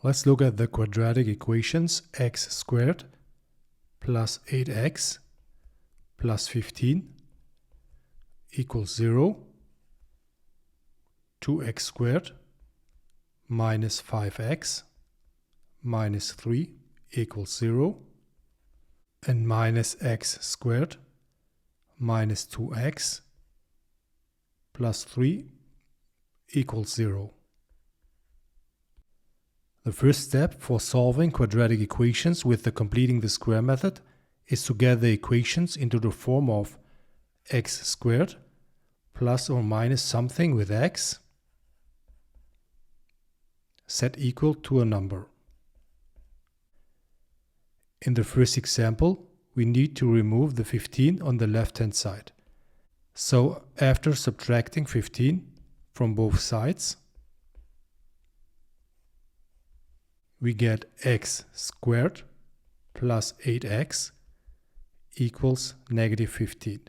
Let's look at the quadratic equations x squared plus 8x plus 15 equals 0, 2x squared minus 5x minus 3 equals 0, and minus x squared minus 2x plus 3 equals 0. The first step for solving quadratic equations with the completing the square method is to get the equations into the form of x squared plus or minus something with x set equal to a number. In the first example, we need to remove the 15 on the left-hand side. So after subtracting 15 from both sides, we get x squared plus 8x equals negative 15.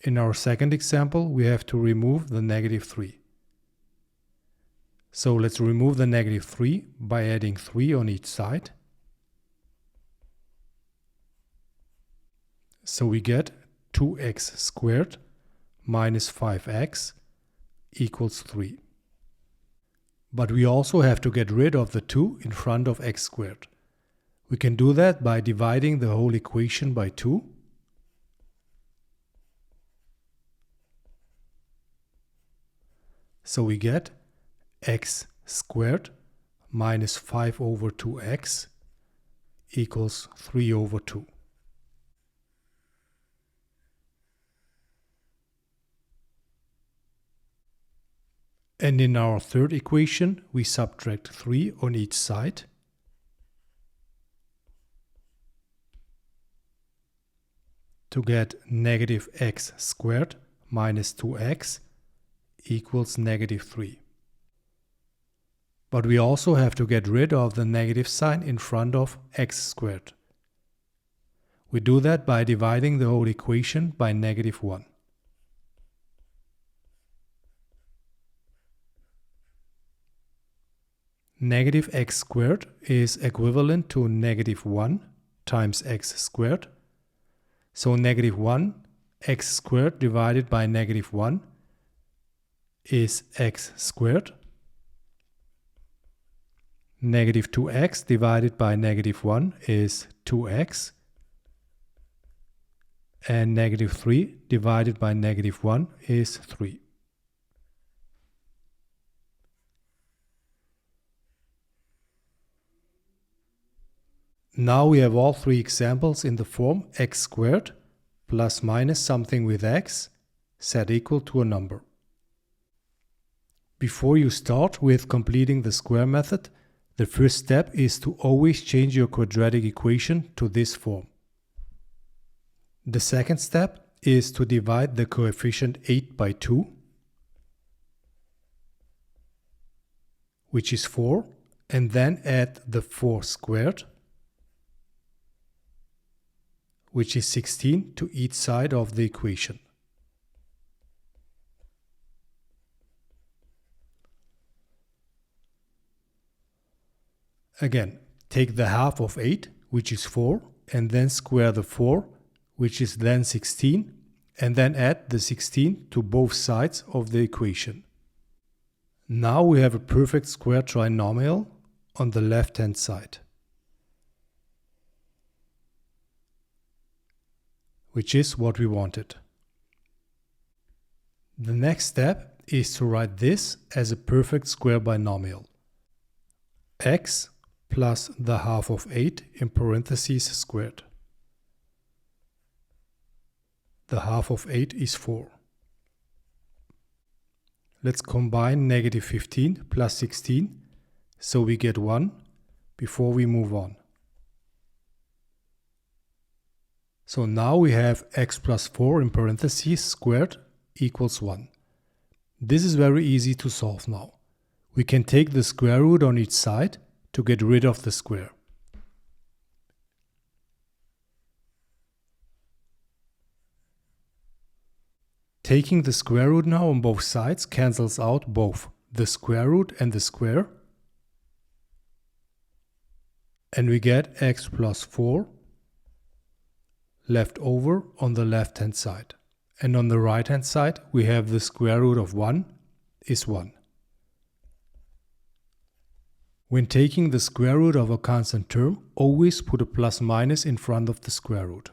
In our second example, we have to remove the negative 3. So let's remove the negative 3 by adding 3 on each side. So we get 2x squared minus 5x equals 3. But we also have to get rid of the 2 in front of x squared. We can do that by dividing the whole equation by 2. So we get x squared minus 5 over 2x equals 3 over 2. And in our third equation, we subtract 3 on each side. To get negative x squared minus 2x equals negative 3. But we also have to get rid of the negative sign in front of x squared. We do that by dividing the whole equation by negative 1. Negative x squared is equivalent to negative 1 times x squared. So negative 1 x squared divided by negative 1 is x squared. Negative 2x divided by negative 1 is 2x. And negative 3 divided by negative 1 is 3. Now we have all three examples in the form x squared plus minus something with x set equal to a number. Before you start with completing the square method, the first step is to always change your quadratic equation to this form. The second step is to divide the coefficient 8 by 2, which is 4, and then add the 4 squared, which is 16, to each side of the equation. Again, take the half of 8, which is 4, and then square the 4, which is then 16, and then add the 16 to both sides of the equation. Now we have a perfect square trinomial on the left-hand side, which is what we wanted. The next step is to write this as a perfect square binomial. X plus the half of 8 in parentheses squared. The half of 8 is 4. Let's combine negative 15 plus 16 so we get 1 before we move on. So now we have x plus 4 in parentheses squared equals 1. This is very easy to solve now. We can take the square root on each side to get rid of the square. Taking the square root now on both sides cancels out both the square root and the square. And we get x plus 4 left over on the left hand side. And on the right hand side we have the square root of 1 is 1. When taking the square root of a constant term, always put a plus minus in front of the square root.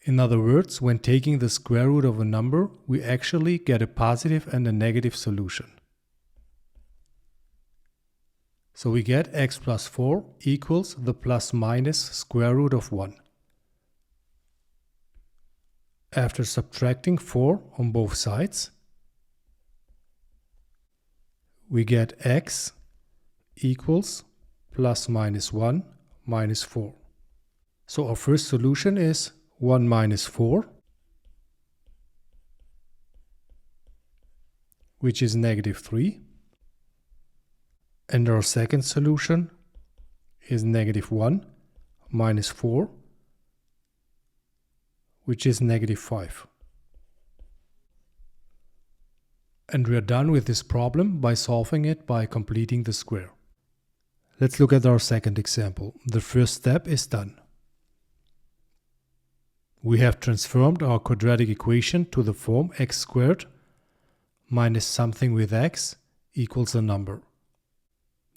In other words, when taking the square root of a number, we actually get a positive and a negative solution. So we get x plus 4 equals the plus minus square root of 1. After subtracting 4 on both sides, we get x equals plus minus 1 minus 4. So our first solution is 1 minus 4, which is negative 3. And our second solution is negative 1 minus 4, which is negative 5. And we are done with this problem by solving it by completing the square. Let's look at our second example. The first step is done. We have transformed our quadratic equation to the form x squared minus something with x equals a number.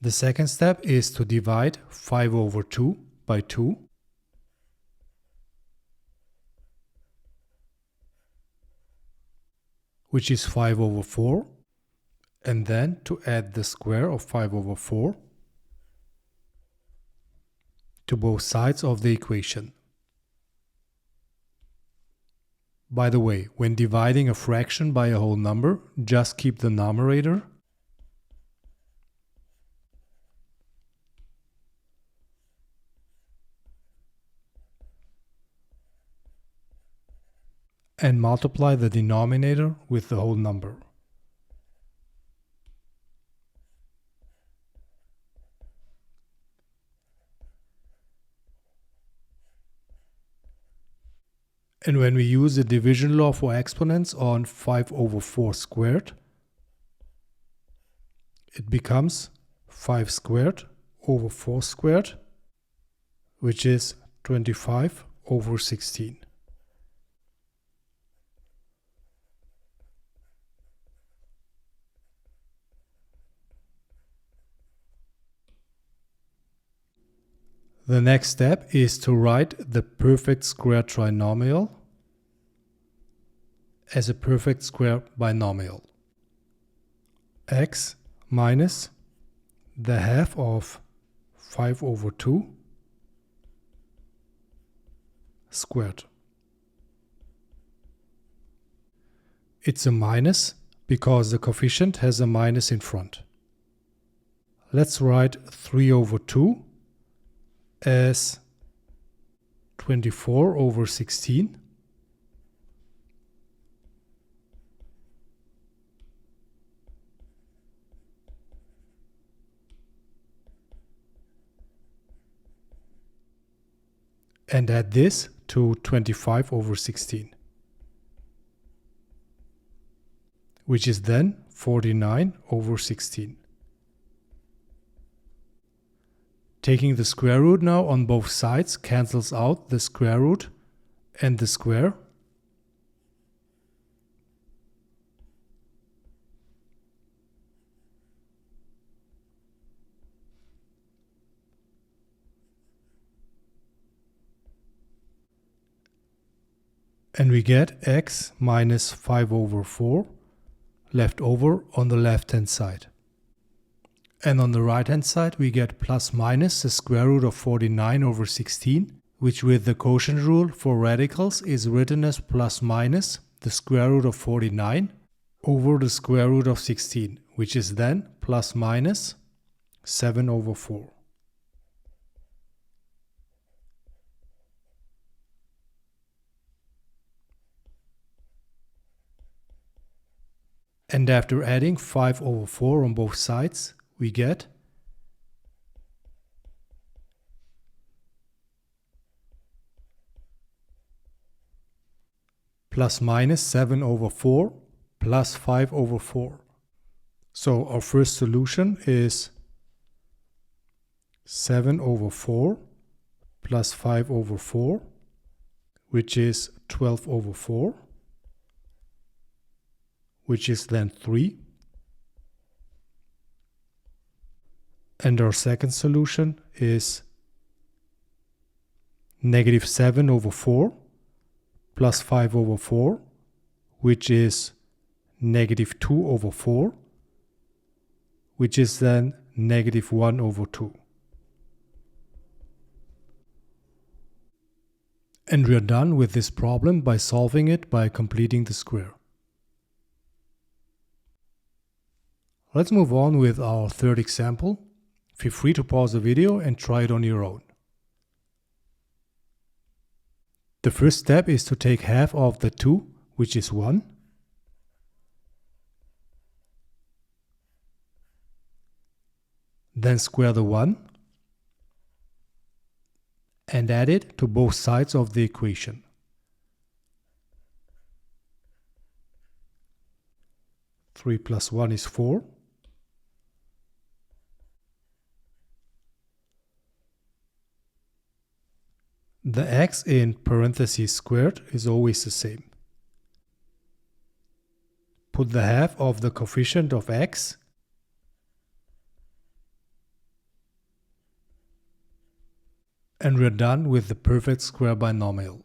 The second step is to divide 5 over 2 by 2. Which is 5 over 4. And then to add the square of 5 over 4 to both sides of the equation. By the way, when dividing a fraction by a whole number, just keep the numerator and multiply the denominator with the whole number. And when we use the division law for exponents on 5 over 4 squared, it becomes 5 squared over 4 squared, which is 25 over 16. The next step is to write the perfect square trinomial as a perfect square binomial. X minus the half of 5 over 2 squared. It's a minus because the coefficient has a minus in front. Let's write 3 over 2 as 24 over 16 and add this to 25 over 16, which is then 49 over 16. Taking the square root now on both sides cancels out the square root and the square. And we get x minus 5 over 4 left over on the left hand side. And on the right hand side we get plus minus the square root of 49 over 16, which with the quotient rule for radicals is written as plus minus the square root of 49 over the square root of 16, which is then plus minus 7 over 4. And after adding 5 over 4 on both sides, we get plus minus 7 over 4 plus 5 over 4. So our first solution is 7 over 4 plus 5 over 4, which is 12 over 4, which is then 3. And our second solution is negative 7 over 4 plus 5 over 4, which is negative 2 over 4, which is then negative 1 over 2. And we are done with this problem by solving it by completing the square. Let's move on with our third example. Feel free to pause the video and try it on your own. The first step is to take half of the 2, which is 1. Then square the 1 and add it to both sides of the equation. Three plus 1 is 4. The x in parentheses squared is always the same. Put the half of the coefficient of x and we're done with the perfect square binomial.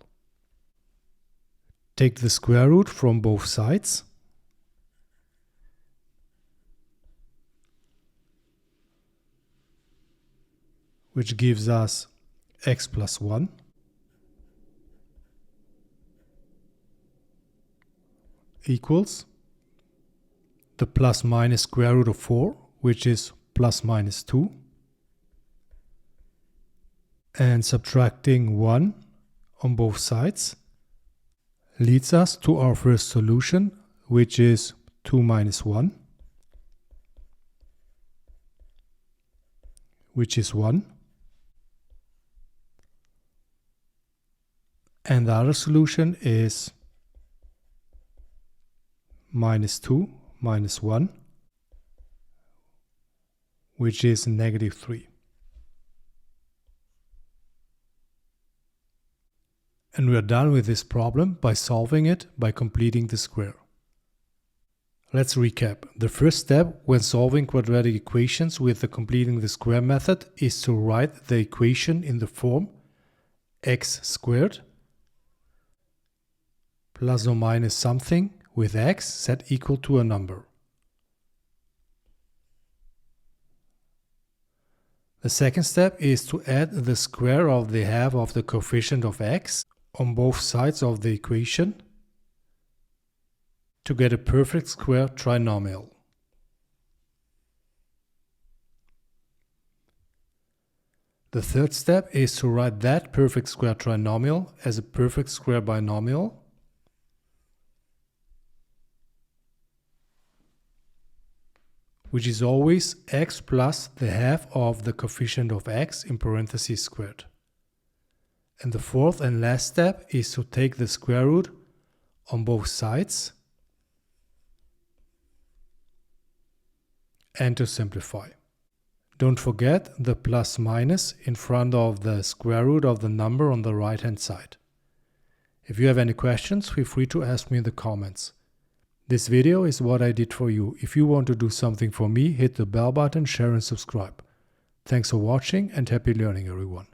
Take the square root from both sides. Which gives us x plus 1. Equals the plus minus square root of 4, which is plus minus 2. And subtracting 1 on both sides leads us to our first solution, which is 2 minus 1, which is 1. And the other solution is minus 2 minus 1, which is negative 3. And we are done with this problem by solving it by completing the square. Let's recap. The first step when solving quadratic equations with the completing the square method is to write the equation in the form x squared plus or minus something with x set equal to a number. The second step is to add the square of the half of the coefficient of x on both sides of the equation to get a perfect square trinomial. The third step is to write that perfect square trinomial as a perfect square binomial which is always x plus the half of the coefficient of x in parentheses squared. And the fourth and last step is to take the square root on both sides and to simplify. Don't forget the plus minus in front of the square root of the number on the right hand side. If you have any questions, feel free to ask me in the comments. This video is what I did for you. If you want to do something for me, hit the bell button, share and subscribe. Thanks for watching and happy learning, everyone.